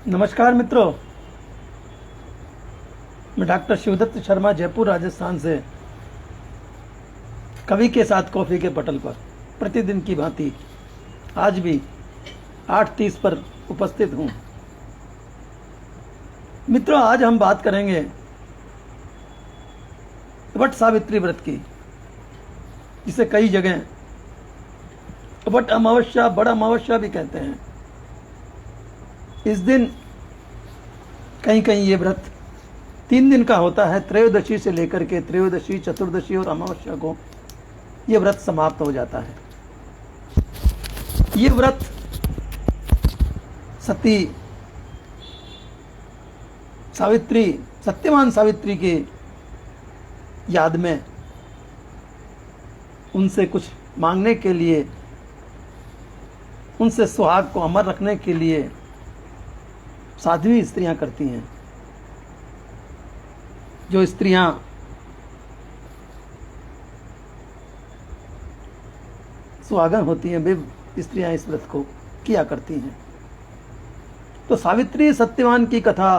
नमस्कार मित्रों, मैं डॉक्टर शिवदत्त शर्मा जयपुर राजस्थान से कवि के साथ कॉफ़ी के पटल पर प्रतिदिन की भांति आज भी 8:30 पर उपस्थित हूँ। मित्रों, आज हम बात करेंगे वट सावित्री व्रत की, जिसे कई जगह वट अमावस्या, बड़ा अमावस्या भी कहते हैं। इस दिन कहीं कहीं ये व्रत 3 दिन का होता है। त्रयोदशी से लेकर के त्रयोदशी, चतुर्दशी और अमावस्या को ये व्रत समाप्त हो जाता है। ये व्रत सती सावित्री, सत्यवान सावित्री की याद में उनसे कुछ मांगने के लिए, उनसे सुहाग को अमर रखने के लिए साध्वी स्त्रियां करती हैं। जो स्त्रियां सुहागन होती हैं, वे स्त्रियां इस व्रत को किया करती हैं। तो सावित्री सत्यवान की कथा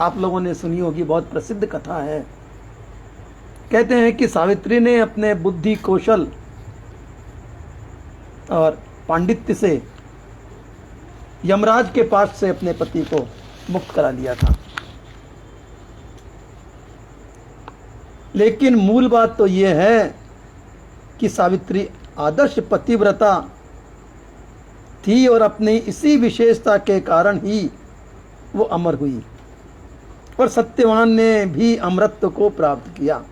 आप लोगों ने सुनी होगी, बहुत प्रसिद्ध कथा है। कहते हैं कि सावित्री ने अपने बुद्धि, कौशल और पांडित्य से यमराज के पास से अपने पति को मुक्त करा लिया था। लेकिन मूल बात तो यह है कि सावित्री आदर्श पतिव्रता थी और अपनी इसी विशेषता के कारण ही वो अमर हुई और सत्यवान ने भी अमरत्व को प्राप्त किया।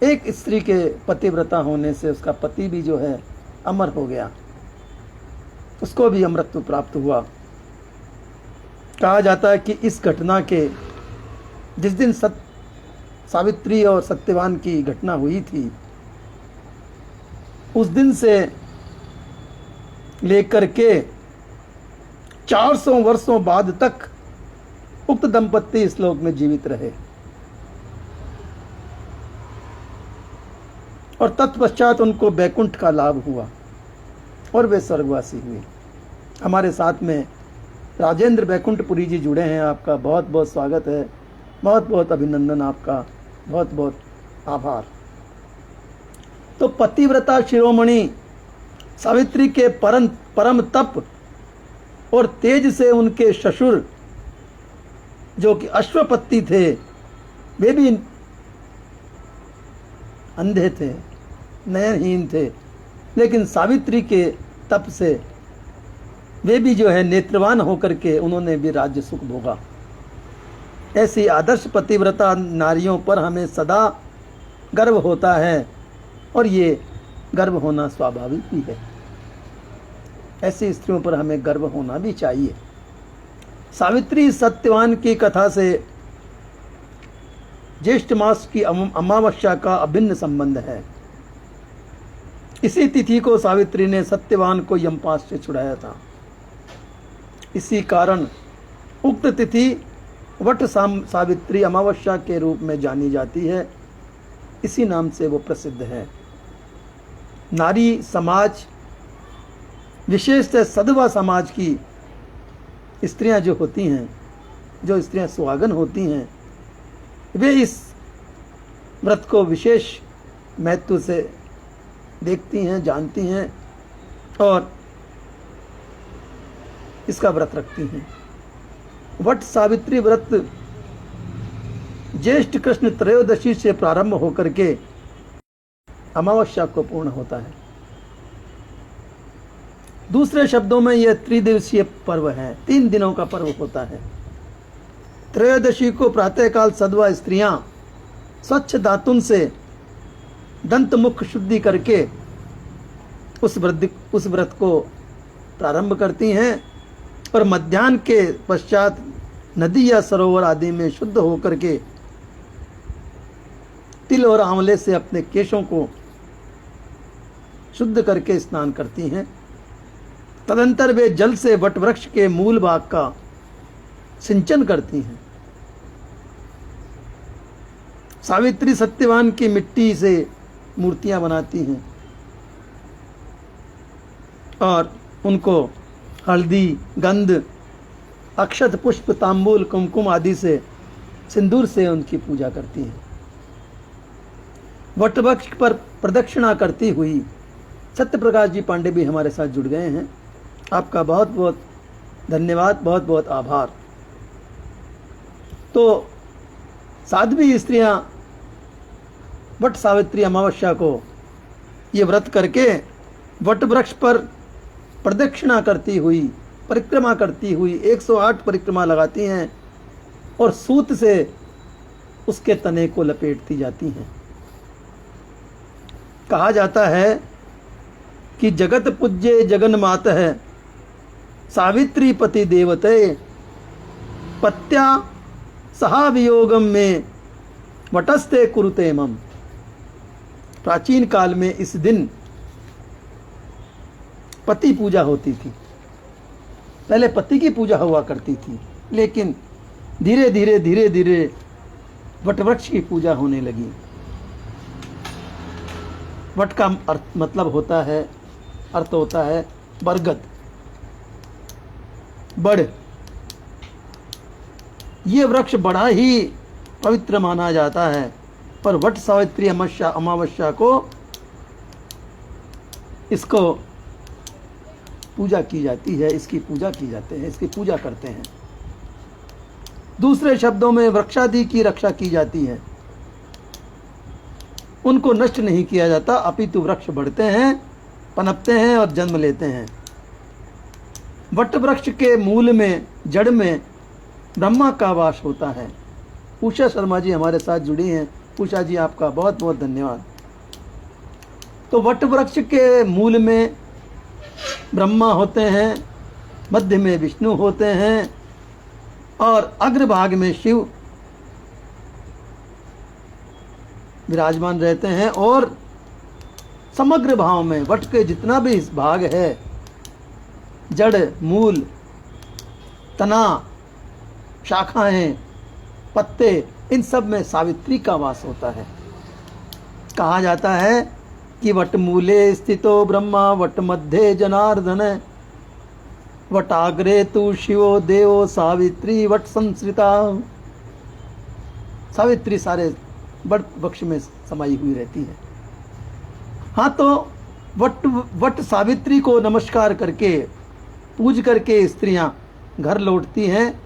एक स्त्री के पतिव्रता होने से उसका पति भी जो है अमर हो गया, उसको भी अमरत्व प्राप्त हुआ। कहा जाता है कि इस घटना के, जिस दिन सावित्री और सत्यवान की घटना हुई थी, उस दिन से लेकर के 400 वर्षों बाद तक उक्त दंपत्ति इस लोक में जीवित रहे और तत्पश्चात उनको बैकुंठ का लाभ हुआ और वे स्वर्गवासी हुए। हमारे साथ में राजेंद्र बैकुंठपुरी जी जुड़े हैं। आपका बहुत बहुत स्वागत है, बहुत बहुत अभिनंदन, आपका बहुत बहुत आभार। तो पतिव्रता शिरोमणि सावित्री के परम तप और तेज से उनके ससुर जो कि अश्वपति थे, वे भी अंधे थे, नयनहीन थे, लेकिन सावित्री के तप से वे भी जो है नेत्रवान होकर के उन्होंने भी राज्य सुख भोगा। ऐसी आदर्श पतिव्रता नारियों पर हमें सदा गर्व होता है और ये गर्व होना स्वाभाविक भी है। ऐसी स्त्रियों पर हमें गर्व होना भी चाहिए। सावित्री सत्यवान की कथा से ज्येष्ठ मास की अमावस्या का अभिन्न संबंध है। इसी तिथि को सावित्री ने सत्यवान को यमपाश से छुड़ाया था। इसी कारण उक्त तिथि वट सावित्री अमावस्या के रूप में जानी जाती है। इसी नाम से वो प्रसिद्ध है। नारी समाज, विशेषतः सधवा समाज की स्त्रियां जो होती हैं, जो स्त्रियां सुहागन होती हैं, वे इस व्रत को विशेष महत्व से देखती हैं, जानती हैं और इसका व्रत रखती हैं। वट सावित्री व्रत ज्येष्ठ कृष्ण त्रयोदशी से प्रारंभ होकर के अमावस्या को पूर्ण होता है। दूसरे शब्दों में यह त्रिदिवसीय पर्व है, 3 दिनों का पर्व होता है। त्रयोदशी को प्रातःकाल सधवा स्त्रियां स्वच्छ दातुन से दंत मुख शुद्धि करके उस व्रत को प्रारंभ करती हैं और मध्याह्न के पश्चात नदी या सरोवर आदि में शुद्ध होकर के तिल और आंवले से अपने केशों को शुद्ध करके स्नान करती हैं। तदंतर वे जल से वट वृक्ष के मूल भाग का सिंचन करती हैं। सावित्री सत्यवान की मिट्टी से मूर्तियां बनाती हैं और उनको हल्दी, गंध अक्षत पुष्प तांबूल कुमकुम आदि से सिंदूर से उनकी पूजा करती हैं। वटवृक्ष पर प्रदक्षिणा करती हुई सत्य प्रकाश जी पांडे भी हमारे साथ जुड़ गए हैं। आपका बहुत बहुत धन्यवाद, बहुत बहुत आभार। तो साध्वी स्त्रियां वट सावित्री अमावस्या को ये व्रत करके वट वृक्ष पर प्रदक्षिणा करती हुई, परिक्रमा करती हुई 108 परिक्रमा लगाती हैं और सूत से उसके तने को लपेटती जाती हैं। कहा जाता है कि जगत पूज्य जगन मात है सावित्री पति देवते पत्या सहा वियोगम में वटस्ते कुरुते मम। प्राचीन काल में इस दिन पति पूजा होती थी। पहले पति की पूजा हुआ करती थी, लेकिन धीरे धीरे वटवृक्ष की पूजा होने लगी। वट का अर्थ होता है बरगद, बड़। ये वृक्ष बड़ा ही पवित्र माना जाता है, पर वट सावित्री अमावस्या को इसको पूजा की जाती है, इसकी पूजा की जाते हैं, इसकी पूजा करते हैं। दूसरे शब्दों में वृक्षादि की रक्षा की जाती है, उनको नष्ट नहीं किया जाता, अपितु वृक्ष बढ़ते हैं, पनपते हैं और जन्म लेते हैं। वट वृक्ष के मूल में, जड़ में ब्रह्मा का वास होता है। उषा शर्मा जी हमारे साथ जुड़ी हैं। उषा जी आपका बहुत बहुत धन्यवाद। तो वट वृक्ष के मूल में ब्रह्मा होते हैं, मध्य में विष्णु होते हैं और अग्रभाग में शिव विराजमान रहते हैं। और समग्र भाव में वट के जितना भी इस भाग है, जड़, मूल, तना, शाखाएं, पत्ते, इन सब में सावित्री का वास होता है। कहा जाता है कि वट मूले स्थितो ब्रह्मा वट मध्य जनार्दन वटाग्रे तु शिवो देवो सावित्री वट संश्रिता। सावित्री सारे वट वृक्ष में समाई हुई रहती है। हाँ, तो वट सावित्री को नमस्कार करके, पूज करके स्त्रियां घर लौटती हैं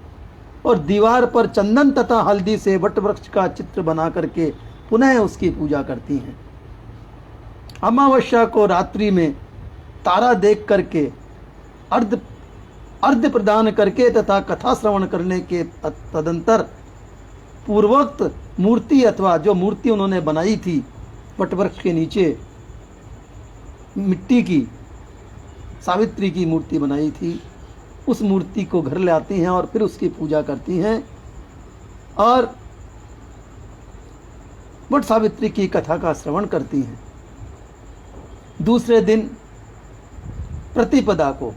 और दीवार पर चंदन तथा हल्दी से वट वृक्ष का चित्र बना करके पुनः उसकी पूजा करती हैं। अमावस्या को रात्रि में तारा देख करके अर्घ्य प्रदान करके तथा कथा श्रवण करने के तदंतर पूर्वोक्त मूर्ति अथवा जो मूर्ति उन्होंने बनाई थी वटवृक्ष के नीचे, मिट्टी की सावित्री की मूर्ति बनाई थी, उस मूर्ति को घर ले आती हैं और फिर उसकी पूजा करती हैं और वट सावित्री की कथा का श्रवण करती हैं। दूसरे दिन प्रतिपदा को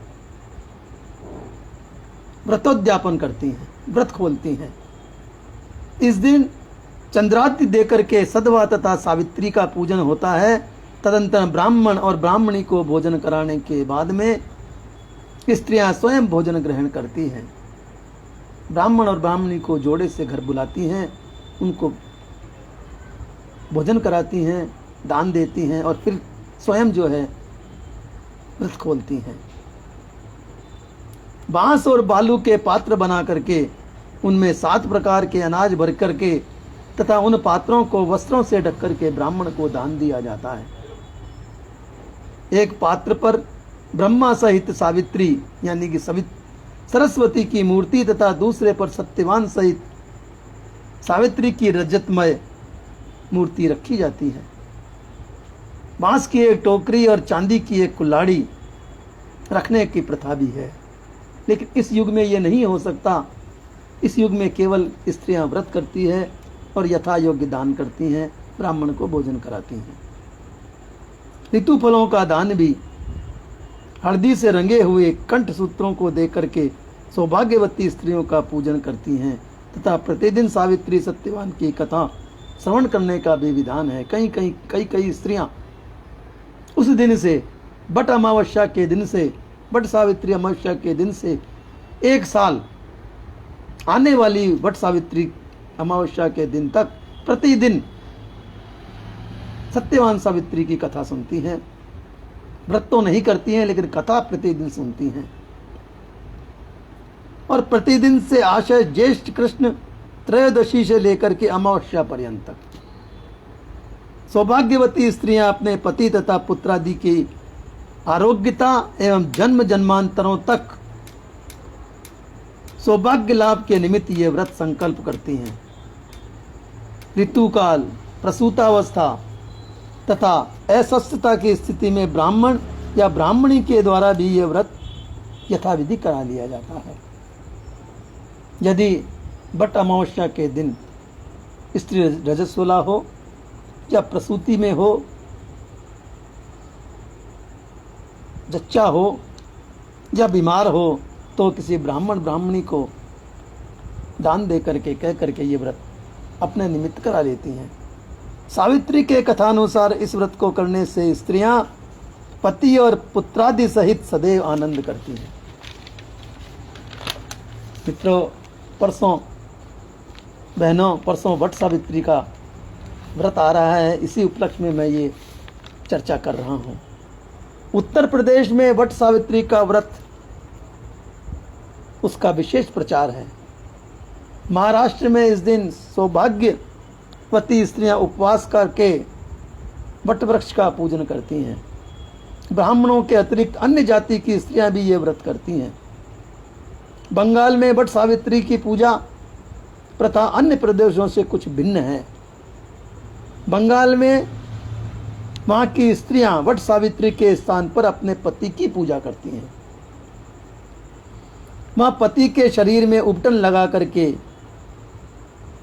व्रतोद्यापन करती हैं, व्रत खोलती हैं। इस दिन चंद्रादि देकर के सदवा तथा सावित्री का पूजन होता है। तदंतर ब्राह्मण और ब्राह्मणी को भोजन कराने के बाद में स्त्रियां स्वयं भोजन ग्रहण करती हैं। ब्राह्मण और ब्राह्मणी को जोड़े से घर बुलाती हैं, उनको भोजन कराती हैं, दान देती हैं और फिर स्वयं जो है व्रत खोलती हैं। बांस और बालू के पात्र बना करके उनमें 7 प्रकार के अनाज भर करके तथा उन पात्रों को वस्त्रों से ढक करके ब्राह्मण को दान दिया जाता है। एक पात्र पर ब्रह्मा सहित सावित्री यानी कि सरस्वती की मूर्ति तथा दूसरे पर सत्यवान सहित सावित्री की रजतमय मूर्ति रखी जाती है। बांस की एक टोकरी और चांदी की एक कुल्हाड़ी रखने की प्रथा भी है, लेकिन इस युग में यह नहीं हो सकता। इस युग में केवल स्त्रियां व्रत करती है और यथा योग्य दान करती हैं, ब्राह्मण को भोजन कराती हैं। ऋतु फलों का दान भी हल्दी से रंगे हुए कंठ सूत्रों को दे करके सौभाग्यवती स्त्रियों का पूजन करती हैं तथा प्रतिदिन सावित्री सत्यवान की कथा श्रवण करने का भी विधान है। कई स्त्रियां उस दिन से वट अमावस्या के दिन से, वट सावित्री अमावस्या के दिन से 1 साल आने वाली वट सावित्री अमावस्या के दिन तक प्रतिदिन सत्यवान सावित्री की कथा सुनती हैं। व्रत तो नहीं करती हैं, लेकिन कथा प्रतिदिन सुनती हैं। और प्रतिदिन से आशय ज्येष्ठ कृष्ण त्रयोदशी से लेकर के अमावस्या पर्यंत तक सौभाग्यवती स्त्रियां अपने पति तथा पुत्रादि की आरोग्यता एवं जन्म जन्मांतरों तक सौभाग्य लाभ के निमित्त ये व्रत संकल्प करती हैं। ऋतुकाल, प्रसूतावस्था तथा अस्वस्थता की स्थिति में ब्राह्मण या ब्राह्मणी के द्वारा भी ये व्रत यथाविधि करा लिया जाता है। यदि बट अमावस्या के दिन स्त्री रजस्वला हो या प्रसूति में हो, जच्चा हो या बीमार हो, तो किसी ब्राह्मण ब्राह्मणी को दान दे करके कह करके ये व्रत अपने निमित्त करा लेती हैं। सावित्री के कथानुसार इस व्रत को करने से स्त्रियां पति और पुत्रादि सहित सदैव आनंद करती हैं। मित्रों, परसों वट सावित्री का व्रत आ रहा है। इसी उपलक्ष्य में मैं ये चर्चा कर रहा हूँ। उत्तर प्रदेश में वट सावित्री का व्रत, उसका विशेष प्रचार है। महाराष्ट्र में इस दिन सौभाग्यवती स्त्रियां उपवास करके वट वृक्ष का पूजन करती हैं। ब्राह्मणों के अतिरिक्त अन्य जाति की स्त्रियां भी ये व्रत करती हैं। बंगाल में वट सावित्री की पूजा प्रथा अन्य प्रदेशों से कुछ भिन्न है। बंगाल में वहाँ की स्त्रियां वट सावित्री के स्थान पर अपने पति की पूजा करती हैं। वहाँ पति के शरीर में उपटन लगा करके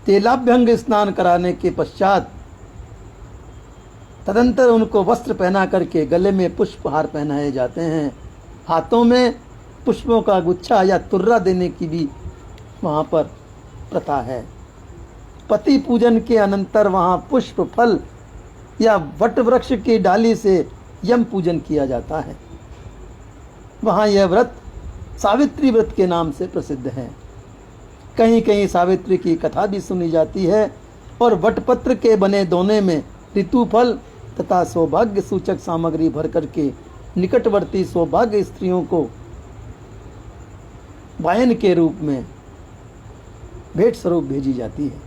तेलाभ्यंग स्नान कराने के पश्चात तदंतर उनको वस्त्र पहना करके गले में पुष्पहार पहनाए जाते हैं। हाथों में पुष्पों का गुच्छा या तुर्रा देने की भी वहाँ पर प्रथा है। पति पूजन के अनंतर वहाँ पुष्प, फल या वट वृक्ष की डाली से यम पूजन किया जाता है। वहाँ यह व्रत सावित्री व्रत के नाम से प्रसिद्ध है। कहीं कहीं सावित्री की कथा भी सुनी जाती है और वटपत्र के बने दोने में ऋतुफल तथा सौभाग्य सूचक सामग्री भर करके निकटवर्ती सौभाग्य स्त्रियों को वायन के रूप में भेंट स्वरूप भेजी जाती है।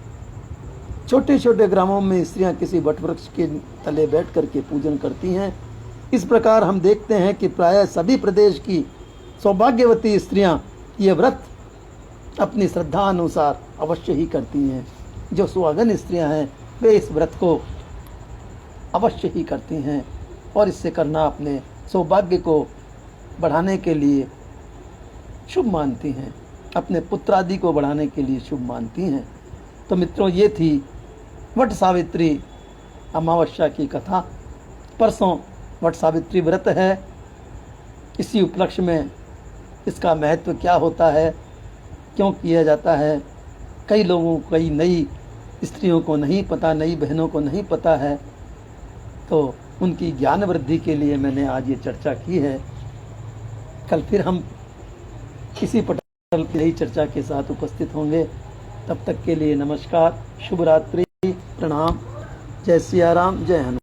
छोटे छोटे ग्रामों में स्त्रियां किसी वटवृक्ष के तले बैठ करके पूजन करती हैं। इस प्रकार हम देखते हैं कि प्रायः सभी प्रदेश की सौभाग्यवती स्त्रियां ये व्रत अपनी श्रद्धा अनुसार अवश्य ही करती हैं। जो सुहागन स्त्रियां हैं वे इस व्रत को अवश्य ही करती हैं और इससे करना अपने सौभाग्य को बढ़ाने के लिए शुभ मानती हैं, अपने पुत्र आदि को बढ़ाने के लिए शुभ मानती हैं। तो मित्रों, ये थी वट सावित्री अमावस्या की कथा। परसों वट सावित्री व्रत है। इसी उपलक्ष्य में इसका महत्व क्या होता है, क्यों किया जाता है, कई लोगों, कई नई स्त्रियों को नहीं पता, नई बहनों को नहीं पता है। तो उनकी ज्ञान वृद्धि के लिए मैंने आज ये चर्चा की है। कल फिर हम इसी पटल की नई चर्चा के साथ उपस्थित होंगे। तब तक के लिए नमस्कार, शुभ रात्रि, प्रणाम, जय सिया राम, जय हनुमान।